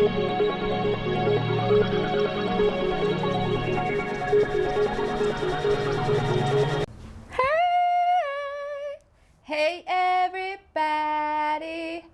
Hey everybody!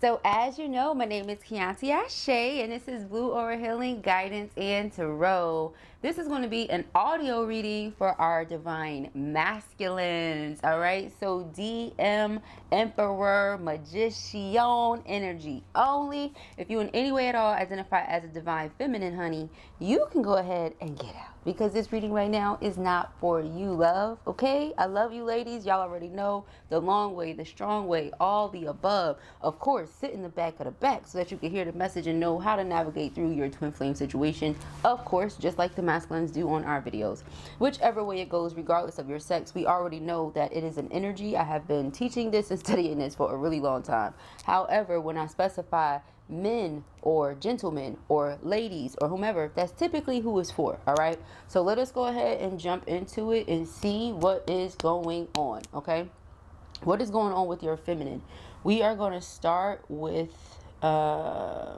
So as you know, my name is Kianti Ayshea and this is Blue Aura Healing Guidance and Tarot. This is going to be an audio reading for our divine masculines, alright? So DM, Emperor, Magician energy only. If you in any way at all identify as a divine feminine, honey, you can go ahead and get out. Because this reading right now is not for you, love, okay? I love you ladies. Y'all already know the long way, the strong way, all the above. Of course, sit in the back of the back so that you can hear the message and know how to navigate through your twin flame situation. Of course, just like the masculines do on our videos. Whichever way it goes, regardless of your sex, we already know that it is an energy. I have been teaching this and studying this for a really long time. However, when I specify men or gentlemen or ladies or whomever, that's typically who it's for. All right, so let us go ahead and jump into it and see what is going on. Okay, what is going on with your feminine? We are going to start with the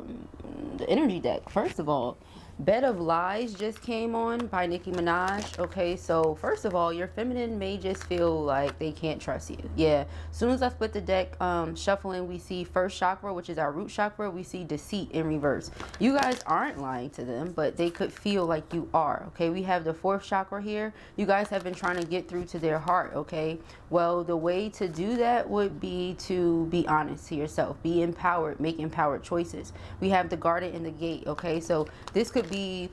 energy deck. First of all, Bed of Lies just came on by Nicki Minaj. Okay, so first of all, your feminine may just feel like they can't trust you. Yeah, as soon as I split the deck shuffling, we see first chakra, which is our root chakra. We see deceit in reverse. You guys aren't lying to them, but they could feel like you are. Okay, we have the fourth chakra here. You guys have been trying to get through to their heart. Okay, well, the way to do that would be to be honest to yourself, be empowered, make empowered choices. We have the garden and the gate. Okay, so this could be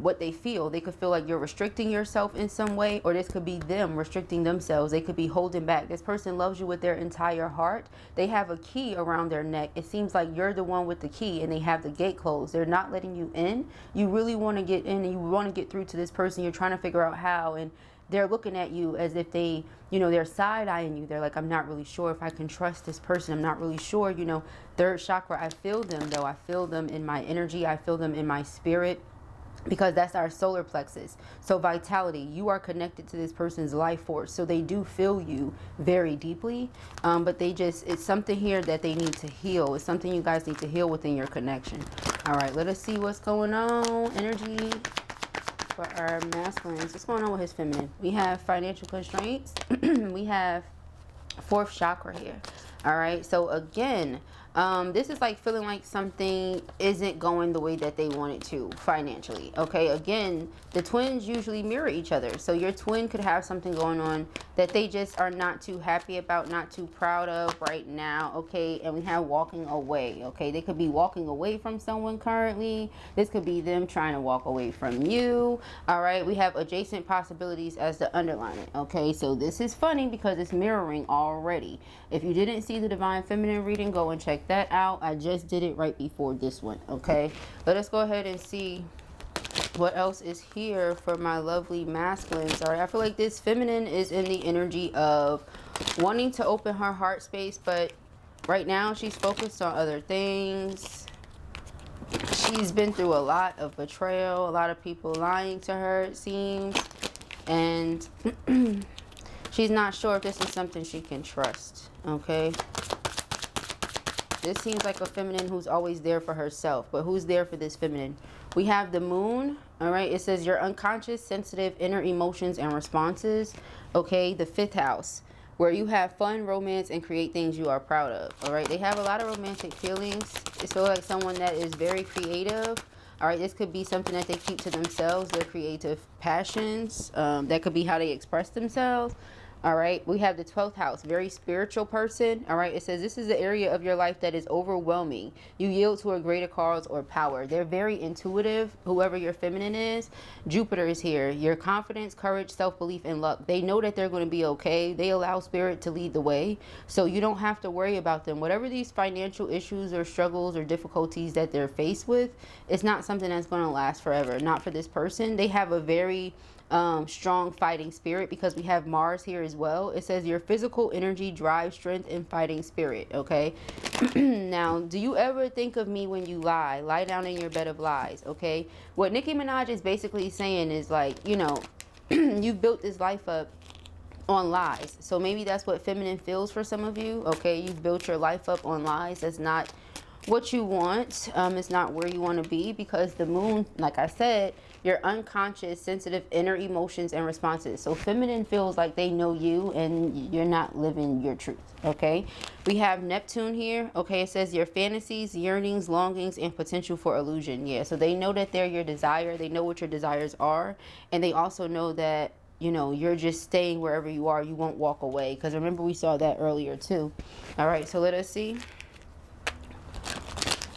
what they feel. They could feel like you're restricting yourself in some way, or this could be them restricting themselves. They could be holding back. This person loves you with their entire heart. They have a key around their neck. It seems like you're the one with the key and they have the gate closed. They're not letting you in. You really want to get in and you want to get through to this person. You're trying to figure out how, and they're looking at you as if they, you know, they're side-eyeing you. They're like, I'm not really sure if I can trust this person. I'm not really sure, you know. Third chakra, I feel them though. I feel them in my energy. I feel them in my spirit, because that's our solar plexus. So vitality, you are connected to this person's life force. So they do feel you very deeply, but they just, it's something here that they need to heal. It's something you guys need to heal within your connection. All right, let us see what's going on. Energy for our masculines. What's going on with his feminine? We have financial constraints. We have fourth chakra here. All right, so again, this is like feeling like something isn't going the way that they want it to financially. Okay, again, the twins usually mirror each other. So your twin could have something going on that they just are not too happy about, not too proud of right now. Okay, and we have walking away. Okay, they could be walking away from someone currently. This could be them trying to walk away from you. All right, we have adjacent possibilities as the underlining. Okay, so this is funny because it's mirroring already. If you didn't see the divine feminine reading, go and check that out. I just did it right before this one. Okay, let us go ahead and see what else is here for my lovely masculines. All right, I feel like this feminine is in the energy of wanting to open her heart space, but right now she's focused on other things. She's been through a lot of betrayal, a lot of people lying to her, it seems, and she's not sure if this is something she can trust. Okay, this seems like a feminine who's always there for herself, but who's there for this feminine? We have the moon. All right, it says your unconscious, sensitive, inner emotions and responses. Okay, the fifth house, where you have fun, romance, and create things you are proud of. All right, they have a lot of romantic feelings. It's feel like someone that is very creative. All right, this could be something that they keep to themselves, their creative passions. That could be how they express themselves. All right, we have the 12th house, very spiritual person. All right, it says this is the area of your life that is overwhelming. You yield to a greater cause or power. They're very intuitive, whoever your feminine is. Jupiter is here. Your confidence, courage, self-belief, and luck. They know that they're going to be okay. They allow spirit to lead the way. So you don't have to worry about them. Whatever these financial issues or struggles or difficulties that they're faced with, it's not something that's going to last forever. Not for this person. They have a very strong fighting spirit, because we have Mars here as well. It says your physical energy, drive, strength, and fighting spirit. Okay. Now, do you ever think of me when you lie? Lie down in your bed of lies. Okay. What Nicki Minaj is basically saying is like, you know, you've built this life up on lies. So maybe that's what feminine feels for some of you. Okay. You've built your life up on lies. That's not what you want. It's not where you want to be, because the moon, like I said, your unconscious, sensitive inner emotions and responses. So feminine feels like they know you and you're not living your truth. Okay, we have Neptune here. Okay, it says your fantasies, yearnings, longings, and potential for illusion. Yeah, so they know that they're your desire. They know what your desires are, and they also know that, you know, you're just staying wherever you are. You won't walk away, because remember we saw that earlier too. All right, so let us see.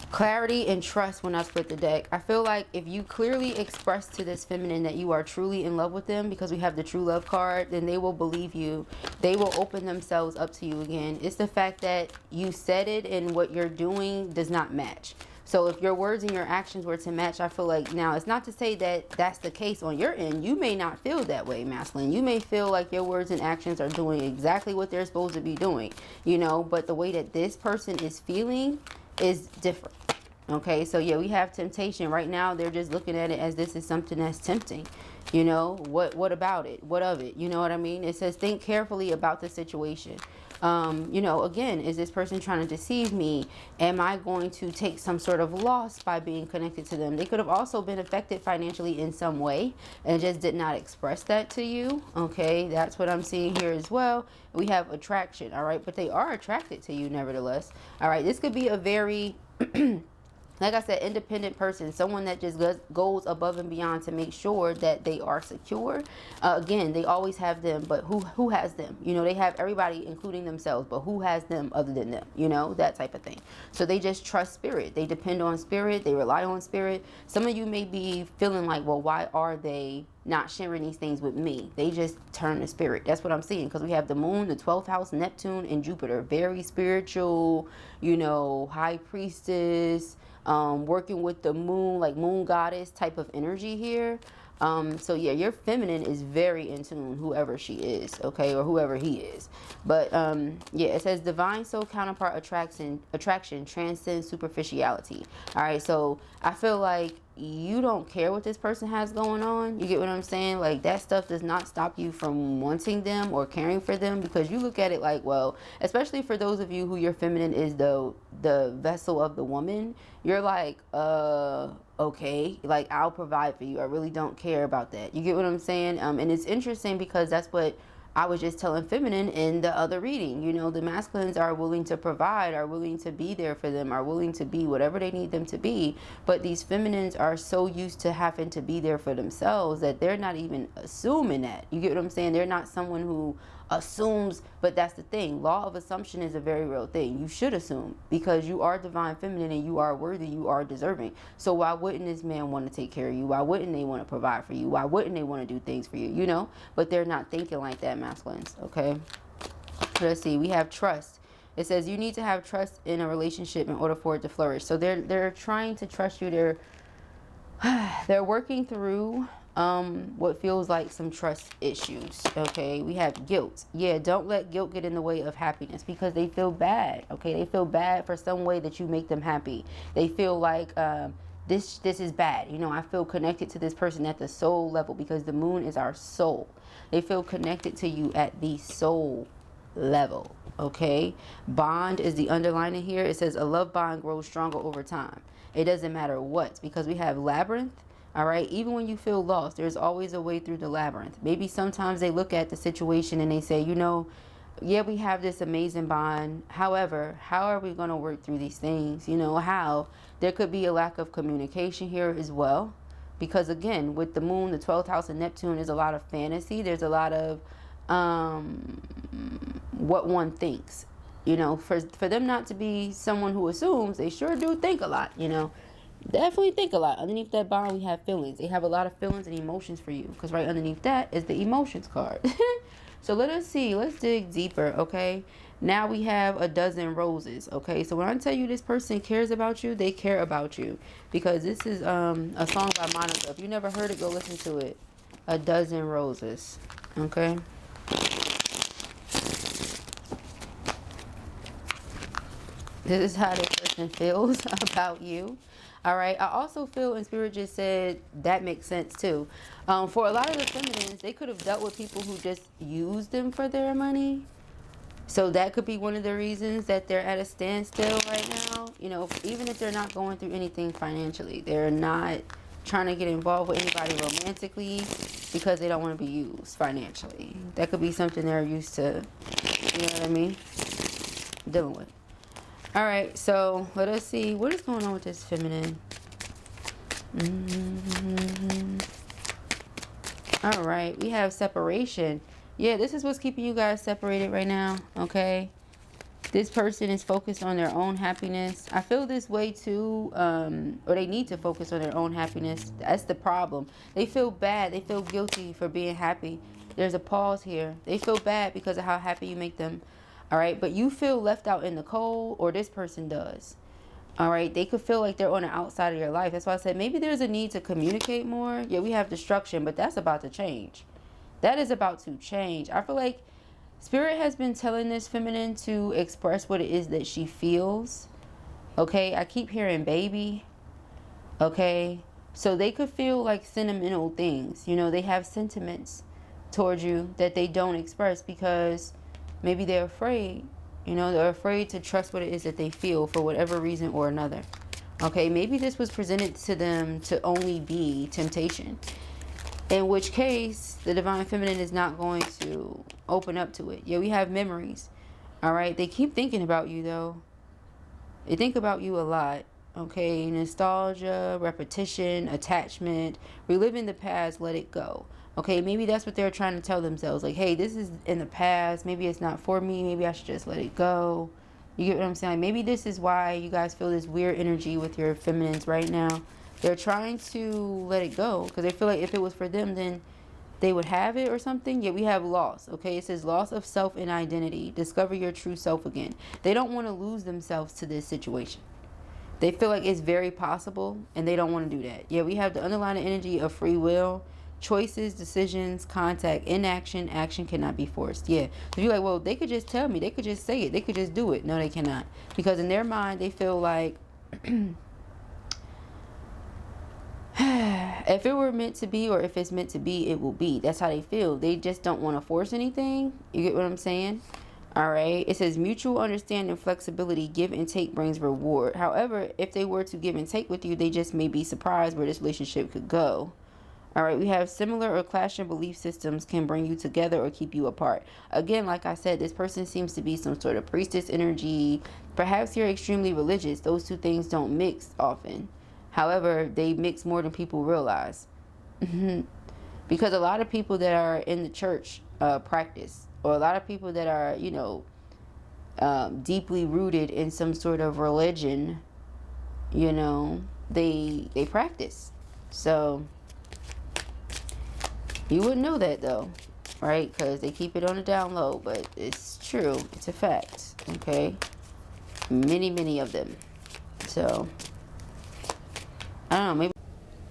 Clarity and trust. When I split the deck, I feel like if you clearly express to this feminine that you are truly in love with them, because we have the true love card, then they will believe you. They will open themselves up to you again. It's the fact that you said it and what you're doing does not match. So if your words and your actions were to match, I feel like, now it's not to say that that's the case on your end. You may not feel that way, masculine. You may feel like your words and actions are doing exactly what they're supposed to be doing, you know, but the way that this person is feeling is different. Okay, so yeah, we have temptation right now. They're just looking at it as this is something that's tempting. You know, what about it? What of it? You know what I mean? It says think carefully about the situation. You know, again, is this person trying to deceive me? Am I going to take some sort of loss by being connected to them? They could have also been affected financially in some way and just did not express that to you. Okay, that's what I'm seeing here as well. We have attraction, all right, but they are attracted to you nevertheless. All right, this could be a very like I said, independent person, someone that just goes above and beyond to make sure that they are secure. Again, they always have them, but who has them? You know, they have everybody, including themselves, but who has them other than them? You know, that type of thing. So they just trust spirit. They depend on spirit. They rely on spirit. Some of you may be feeling like, well, why are they not sharing these things with me? They just turn to spirit. That's what I'm seeing, because we have the moon, the 12th house, Neptune, and Jupiter. Very spiritual, you know, high priestess, working with the moon, like moon goddess type of energy here. So yeah, your feminine is very in tune, whoever she is, okay, or whoever he is. But yeah, it says divine soul counterpart attraction transcends superficiality. All right, so I feel like you don't care what this person has going on. You get what I'm saying? Like, that stuff does not stop you from wanting them or caring for them, because you look at it like, well, especially for those of you who your feminine is the vessel of the woman, you're like, okay, like, I'll provide for you. I really don't care about that. You get what I'm saying? And it's interesting because that's what I was just telling feminine in the other reading. You know, the masculines are willing to provide, are willing to be there for them, are willing to be whatever they need them to be. But these feminines are so used to having to be there for themselves that they're not even assuming that. You get what I'm saying? They're not someone who assumes, but that's the thing. Law of assumption is a very real thing. You should assume, because you are divine feminine and you are worthy, you are deserving. So why wouldn't this man want to take care of you? Why wouldn't they want to provide for you? Why wouldn't they want to do things for you? You know, but they're not thinking like that, masculines. Okay, let's see. We have trust. It says you need to have trust in a relationship in order for it to flourish. So they're trying to trust you. They're working through what feels like some trust issues. Okay, we have guilt. Yeah, don't let guilt get in the way of happiness, because they feel bad. Okay, they feel bad for some way that you make them happy. They feel like this is bad. You know, I feel connected to this person at the soul level, because the moon is our soul. They feel connected to you at the soul level. Okay, bond is the underlining here. It says a love bond grows stronger over time. It doesn't matter what, because we have labyrinth. All right, even when you feel lost, there's always a way through the labyrinth. Maybe sometimes they look at the situation and they say, you know, yeah, we have this amazing bond. However, how are we going to work through these things? You know, how? There could be a lack of communication here as well, because again, with the moon, the 12th house of Neptune, is a lot of fantasy. There's a lot of what one thinks. You know, for them not to be someone who assumes, they sure do think a lot, you know. Definitely think a lot. Underneath that bond, we have feelings. They have a lot of feelings and emotions for you, because right underneath that is the emotions card. So let us see. Let's dig deeper, okay? Now we have a dozen roses, okay? So when I tell you this person cares about you, they care about you, because this is a song by Monica. If you never heard it, go listen to it. A dozen roses, okay? This is how this person feels about you. All right. I also feel, and Spirit just said that makes sense too. For a lot of the feminines, they could have dealt with people who just used them for their money. So that could be one of the reasons that they're at a standstill right now. You know, even if they're not going through anything financially, they're not trying to get involved with anybody romantically because they don't want to be used financially. That could be something they're used to, you know what I mean, dealing with. All right, so let us see what is going on with this feminine. All right, we have separation. Yeah, this is what's keeping you guys separated right now, okay? This person is focused on their own happiness. I feel this way too, or they need to focus on their own happiness. That's the problem. They feel bad. They feel guilty for being happy. There's a pause here. They feel bad because of how happy you make them, all right? But you feel left out in the cold, or this person does, all right? They could feel like they're on the outside of your life. That's why I said maybe there's a need to communicate more. Yeah, we have destruction, but that's about to change. That is about to change. I feel like Spirit has been telling this feminine to express what it is that she feels. Okay, I keep hearing baby. Okay, so they could feel like sentimental things. You know, they have sentiments towards you that they don't express because maybe they're afraid. You know, they're afraid to trust what it is that they feel for whatever reason or another. Okay, maybe this was presented to them to only be temptation. In which case, the Divine Feminine is not going to open up to it. Yeah, we have memories. All right. They keep thinking about you, though. They think about you a lot. Okay. Nostalgia, repetition, attachment, reliving the past, let it go. Okay. Maybe that's what they're trying to tell themselves. Like, hey, this is in the past. Maybe it's not for me. Maybe I should just let it go. You get what I'm saying? Maybe this is why you guys feel this weird energy with your feminines right now. They're trying to let it go because they feel like if it was for them, then they would have it or something. Yeah, we have loss. Okay, it says loss of self and identity. Discover your true self again. They don't want to lose themselves to this situation. They feel like it's very possible and they don't want to do that. Yeah, we have the underlying energy of free will, choices, decisions, contact, inaction. Action cannot be forced. Yeah, so you're like, well, they could just tell me. They could just say it. They could just do it. No, they cannot. Because in their mind, they feel like if it were meant to be, or if it's meant to be, it will be. That's how they feel. They just don't want to force anything. You get what I'm saying? All right. It says mutual understanding, flexibility, give and take brings reward. However, if they were to give and take with you, they just may be surprised where this relationship could go. All right. We have similar or clashing belief systems can bring you together or keep you apart. Again, like I said, this person seems to be some sort of priestess energy. Perhaps you're extremely religious. Those two things don't mix often. However, they mix more than people realize. Because a lot of people that are in the church practice, or a lot of people that are, you know, deeply rooted in some sort of religion, you know, they practice. So you wouldn't know that though, right? Because they keep it on the down low, but it's true. It's a fact. Okay, many of them. So I don't know, maybe,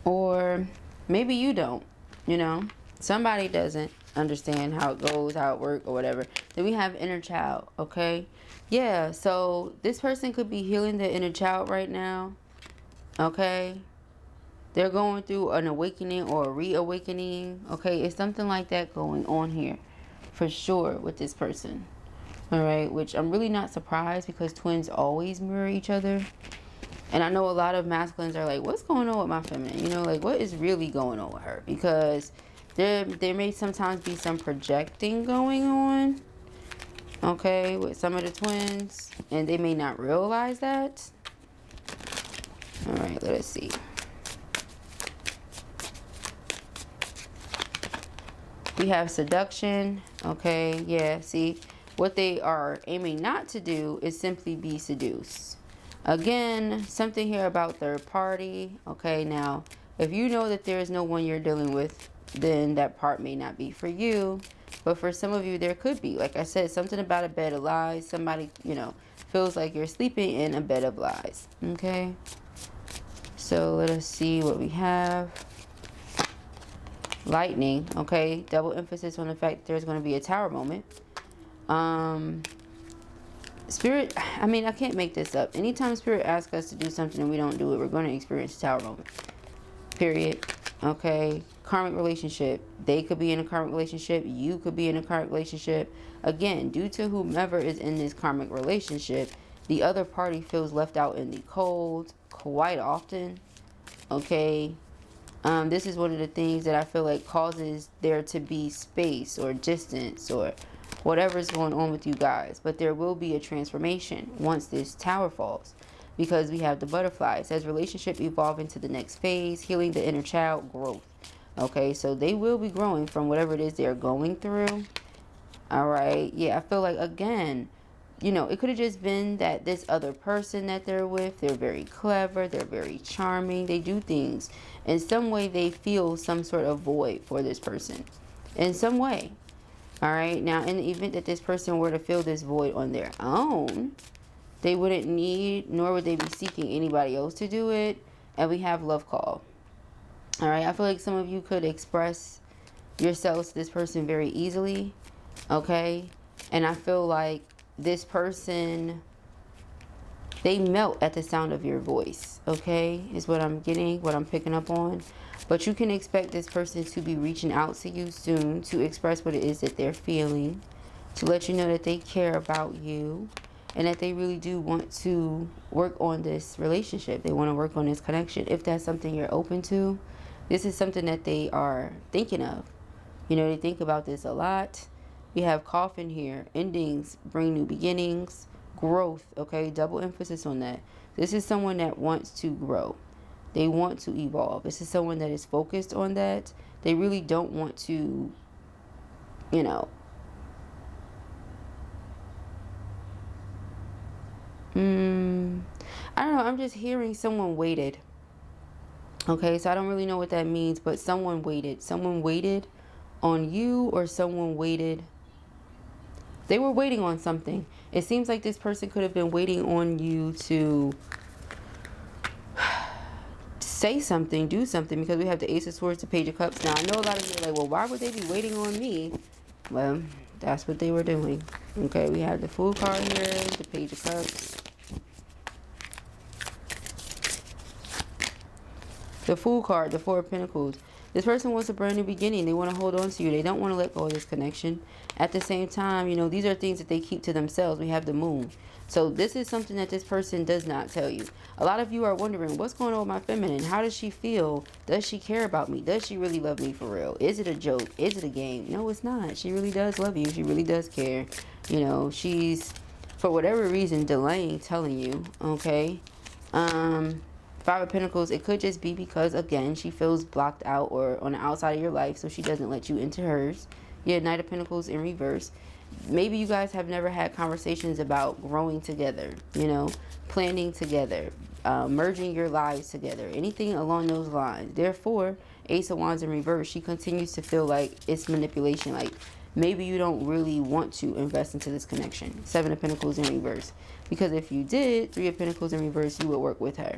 or maybe you don't, you know, somebody doesn't understand how it goes, how it works, or whatever. Then we have inner child. Okay, yeah, so this person could be healing their inner child right now. Okay, they're going through an awakening or a reawakening. Okay, it's something like that going on here for sure with this person. All right, which I'm really not surprised because twins always mirror each other. And I know a lot of masculines are like, what's going on with my feminine? You know, like, what is really going on with her? Because there may sometimes be some projecting going on, okay, with some of the twins. And they may not realize that. All right, let us see. We have seduction. Okay, yeah, see. What they are aiming not to do is simply be seduced. Again, something here about third party. Okay, now, if you know that there is no one you're dealing with, then that part may not be for you. But for some of you, there could be. Like I said, something about a bed of lies. Somebody, you know, feels like you're sleeping in a bed of lies. Okay, so let us see what we have. Lightning. Okay, double emphasis on the fact that there's going to be a tower moment. Spirit, I mean, I can't make this up. Anytime Spirit asks us to do something and we don't do it, we're going to experience a tower moment. Period. Okay, karmic relationship. They could be in a karmic relationship. You could be in a karmic relationship. Again, due to whomever is in this karmic relationship, the other party feels left out in the cold quite often. Okay, this is one of the things that I feel like causes there to be space or distance or whatever is going on with you guys. But there will be a transformation once this tower falls, because we have the butterfly. It says relationship evolving to the next phase, healing the inner child, growth. Okay, so they will be growing from whatever it is they're going through. All right, yeah, I feel like, again, you know, it could have just been that this other person that they're with, they're very clever, they're very charming, they do things in some way, they feel some sort of void for this person in some way. All right, now in the event that this person were to fill this void on their own, they wouldn't need, nor would they be seeking anybody else to do it. And we have love call. All right, I feel like some of you could express yourselves to this person very easily. Okay, and I feel like this person, they melt at the sound of your voice. Okay, is what I'm getting, what I'm picking up on. But you can expect this person to be reaching out to you soon to express what it is that they're feeling, to let you know that they care about you and that they really do want to work on this relationship. They want to work on this connection. If that's something you're open to, this is something that they are thinking of. You know, they think about this a lot. We have coffin here. Endings bring new beginnings, growth. Okay, double emphasis on that. This is someone that wants to grow. They want to evolve. This is someone that is focused on that. They really don't want to, you know, I don't know. I'm just hearing someone waited. Okay, so I don't really know what that means, but someone waited. Someone waited on you, or someone waited. They were waiting on something. It seems like this person could have been waiting on you to say something, do something, because we have the Ace of Swords, the Page of Cups. Now, I know a lot of you are like, well, why would they be waiting on me? Well, that's what they were doing. Okay, we have the Fool card here, the Page of Cups. The Fool card, the Four of Pentacles. This person wants a brand new beginning. They want to hold on to you. They don't want to let go of this connection. At the same time, you know, these are things that they keep to themselves. We have the Moon. So this is something that this person does not tell you. A lot of you are wondering, what's going on with my feminine? How does she feel? Does she care about me? Does she really love me for real? Is it a joke? Is it a game? No, it's not. She really does love you. She really does care. You know, she's, for whatever reason, delaying telling you. Okay. Five of Pentacles, it could just be because, again, she feels blocked out or on the outside of your life, so she doesn't let you into hers. Yeah, Knight of Pentacles in reverse. Maybe you guys have never had conversations about growing together, you know, planning together, merging your lives together, anything along those lines. Therefore, Ace of Wands in reverse, she continues to feel like it's manipulation, like maybe you don't really want to invest into this connection. Seven of Pentacles in reverse. Because if you did, Three of Pentacles in reverse, you would work with her.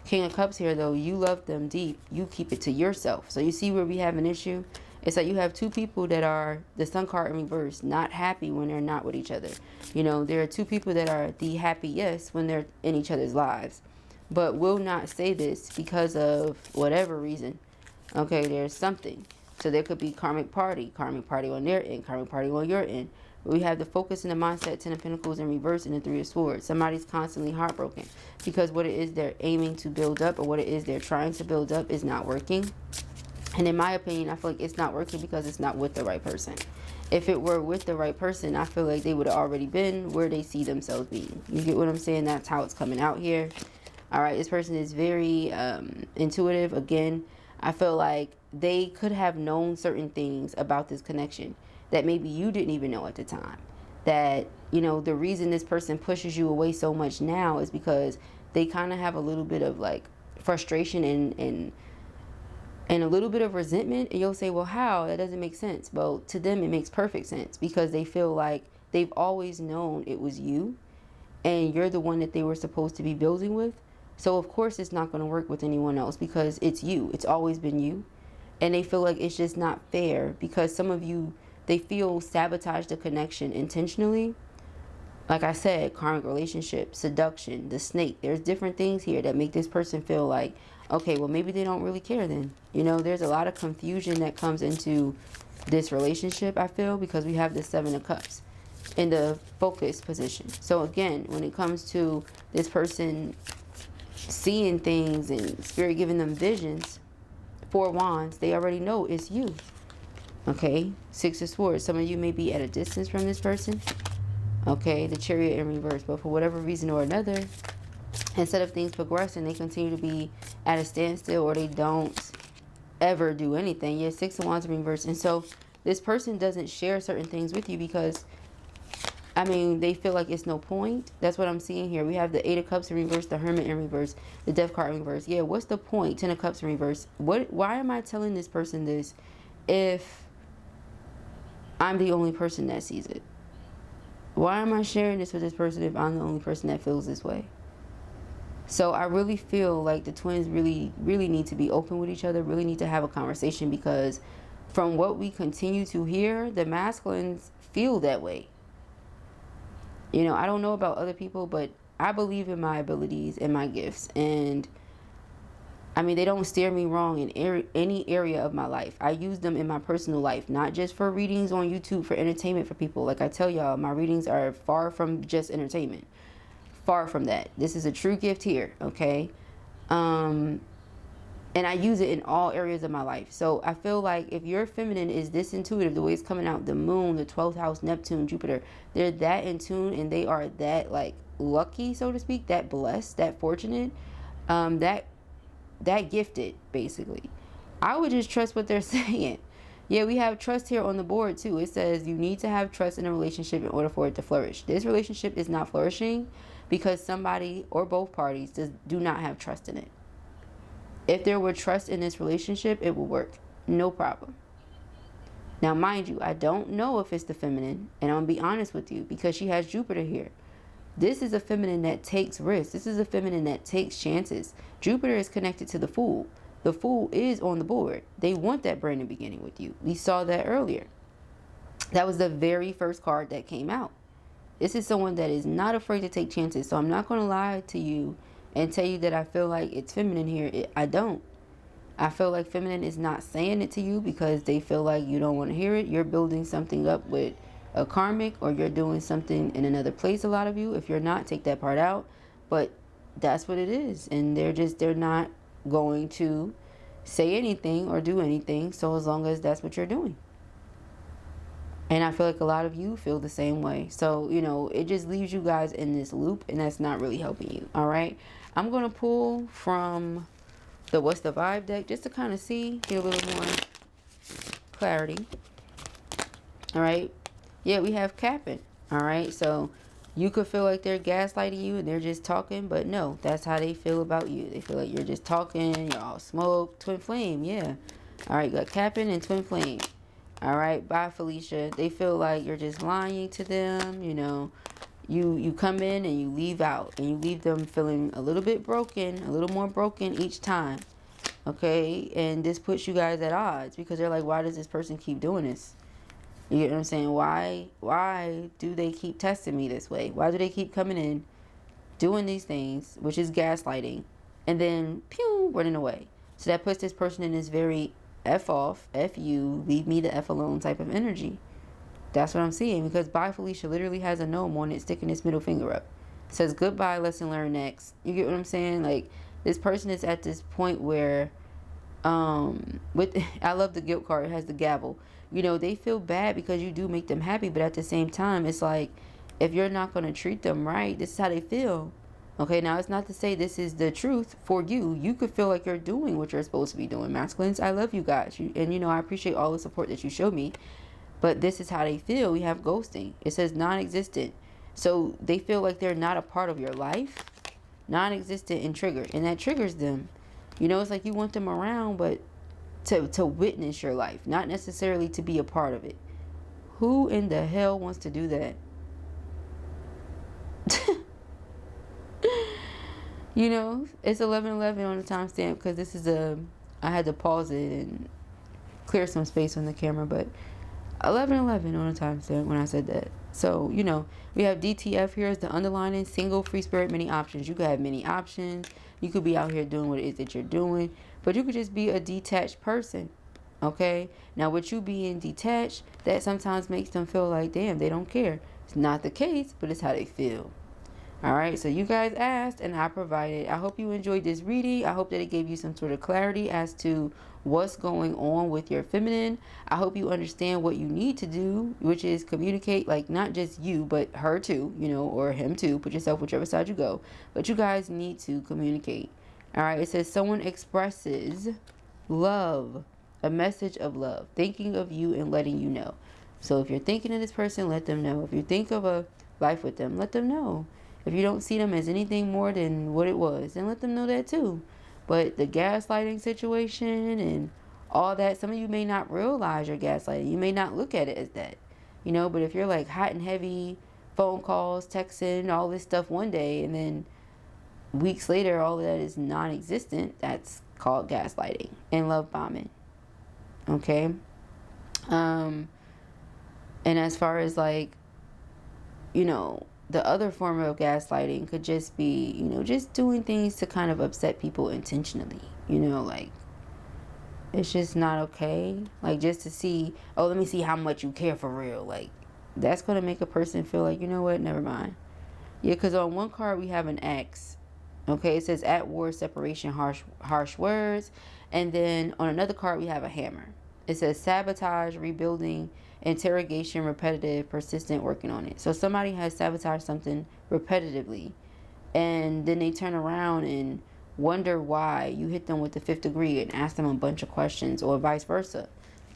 King of Cups here, though, you love them deep. You keep it to yourself. So you see where we have an issue? It's like you have two people that are, the Sun card in reverse, not happy when they're not with each other. You know, there are two people that are the happiest when they're in each other's lives, but will not say this because of whatever reason. Okay, there's something. So there could be karmic party on their end, karmic party on your end. We have the focus and the mindset, Ten of Pentacles in reverse, and the Three of Swords. Somebody's constantly heartbroken because what it is they're aiming to build up, or what it is they're trying to build up, is not working. And in my opinion, I feel like it's not working because it's not with the right person. If it were with the right person, I feel like they would have already been where they see themselves being. You get what I'm saying? That's how it's coming out here. All right, this person is very intuitive. Again, I feel like they could have known certain things about this connection that maybe you didn't even know at the time. That, you know, the reason this person pushes you away so much now is because they kind of have a little bit of like frustration and a little bit of resentment. And you'll say, well, how? That doesn't make sense. Well, to them, it makes perfect sense because they feel like they've always known it was you and you're the one that they were supposed to be building with. So, of course, it's not going to work with anyone else because it's you. It's always been you. And they feel like it's just not fair because some of you, they feel sabotage the connection intentionally. Like I said, karmic relationship, seduction, the snake. There's different things here that make this person feel like, okay, well, maybe they don't really care then. You know, there's a lot of confusion that comes into this relationship, I feel, because we have the Seven of Cups in the focus position. So again, when it comes to this person seeing things and spirit giving them visions, Four of Wands, they already know it's you. Okay, Six of Swords. Some of you may be at a distance from this person. Okay, the Chariot in reverse. But for whatever reason or another, instead of things progressing, they continue to be at a standstill, or they don't ever do anything. Yeah, Six of Wands in reverse. And so this person doesn't share certain things with you because, I mean, they feel like it's no point. That's what I'm seeing here. We have the Eight of Cups in reverse, the Hermit in reverse, the Death card in reverse. Yeah, what's the point? Ten of Cups in reverse. Why am I telling this person this if I'm the only person that sees it? Why am I sharing this with this person if I'm the only person that feels this way? So I really feel like the twins really need to be open with each other, really need to have a conversation, because from what we continue to hear, the masculines feel that way. You know, I don't know about other people, but I believe in my abilities and my gifts. And I mean, they don't steer me wrong in any area of my life. I use them in my personal life, not just for readings on YouTube for entertainment for people. Like I tell y'all, my readings are far from just entertainment. Far from that. This is a true gift here, okay? And I use it in all areas of my life. So I feel like if your feminine is this intuitive, the way it's coming out, the moon, the 12th house, Neptune, Jupiter, they're that in tune and they are that like lucky, so to speak, that blessed, that fortunate, that gifted, basically. I would just trust what they're saying. Yeah, we have trust here on the board too. It says you need to have trust in a relationship in order for it to flourish. This relationship is not flourishing because somebody or both parties do not have trust in it. If there were trust in this relationship, it would work. No problem. Now, mind you, I don't know if it's the feminine, and I'm going to be honest with you, because she has Jupiter here. This is a feminine that takes risks. This is a feminine that takes chances. Jupiter is connected to the Fool. The Fool is on the board. They want that brand new beginning with you. We saw that earlier. That was the very first card that came out. This is someone that is not afraid to take chances. So I'm not going to lie to you and tell you that I feel like it's feminine here. I don't. I feel like feminine is not saying it to you because they feel like you don't want to hear it. You're building something up with a karmic, or you're doing something in another place, a lot of you. If you're not, take that part out. But that's what it is. And they're not going to say anything or do anything, so as long as that's what you're doing. And I feel like a lot of you feel the same way. So, you know, it just leaves you guys in this loop, and that's not really helping you. All right. I'm going to pull from the What's the Vibe deck just to kind of see, get a little more clarity. All right. Yeah, we have capping. All right. So you could feel like they're gaslighting you and they're just talking, but no, that's how they feel about you. They feel like you're just talking, you're all smoke. Twin flame. Yeah. All right. You got capping and twin flame. All right. Bye, Felicia. They feel like you're just lying to them. You know, you come in and you leave out, and you leave them feeling a little bit broken, a little more broken each time. Okay. And this puts you guys at odds because they're like, why does this person keep doing this? You get what I'm saying? Why do they keep testing me this way? Why do they keep coming in, doing these things, which is gaslighting, and then pew, running away? So that puts this person in this very F off, F you, leave me the F alone type of energy. That's what I'm seeing, because Bye Felicia literally has a gnome on it sticking its middle finger up. It says goodbye, lesson learned next. You get what I'm saying? Like, this person is at this point where I love the guilt card. It has the gavel. You know, they feel bad because you do make them happy, but at the same time, it's like, if you're not going to treat them right, this is how they feel. Okay, now it's not to say this is the truth for you. You could feel like you're doing what you're supposed to be doing. Masculines, I love you guys. And, you know, I appreciate all the support that you show me. But this is how they feel. We have ghosting. It says non-existent. So they feel like they're not a part of your life. Non-existent and triggered. And that triggers them. You know, it's like you want them around, but to witness your life, not necessarily to be a part of it. Who in the hell wants to do that? You know, it's 11:11 on the timestamp because this is I had to pause it and clear some space on the camera, but 1111 on the timestamp when I said that. So, you know, we have DTF here as the underlining, single, free spirit, many options. You could have many options. You could be out here doing what it is that you're doing, but you could just be a detached person. Okay? Now, with you being detached, that sometimes makes them feel like, damn, they don't care. It's not the case, but it's how they feel. All right, so you guys asked and I provided. I hope you enjoyed this reading. I hope that it gave you some sort of clarity as to what's going on with your feminine. I hope you understand what you need to do, which is communicate, like not just you, but her too, you know, or him too. Put yourself whichever side you go. But you guys need to communicate. All right, it says someone expresses love, a message of love, thinking of you and letting you know. So if you're thinking of this person, let them know. If you think of a life with them, let them know. If you don't see them as anything more than what it was, then let them know that too. But the gaslighting situation and all that, some of you may not realize you're gaslighting. You may not look at it as that, you know, but if you're like hot and heavy, phone calls, texting, all this stuff one day, and then weeks later, all of that is non-existent, that's called gaslighting and love bombing. Okay. And as far as like, you know, the other form of gaslighting could just be, you know, just doing things to kind of upset people intentionally, you know, like it's just not okay. Like just to see, oh, let me see how much you care for real. Like that's going to make a person feel like, you know what, never mind. Yeah, because on one card we have an X. Okay, it says at war, separation, harsh words. And then on another card we have a hammer. It says sabotage, rebuilding, interrogation, repetitive, persistent, working on it. So somebody has sabotaged something repetitively, and then they turn around and wonder why you hit them with the 5th degree and ask them a bunch of questions, or vice versa.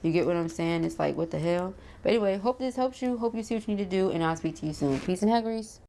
You get what I'm saying? It's like, what the hell? But anyway, hope this helps you. Hope you see what you need to do, and I'll speak to you soon. Peace and hair grease.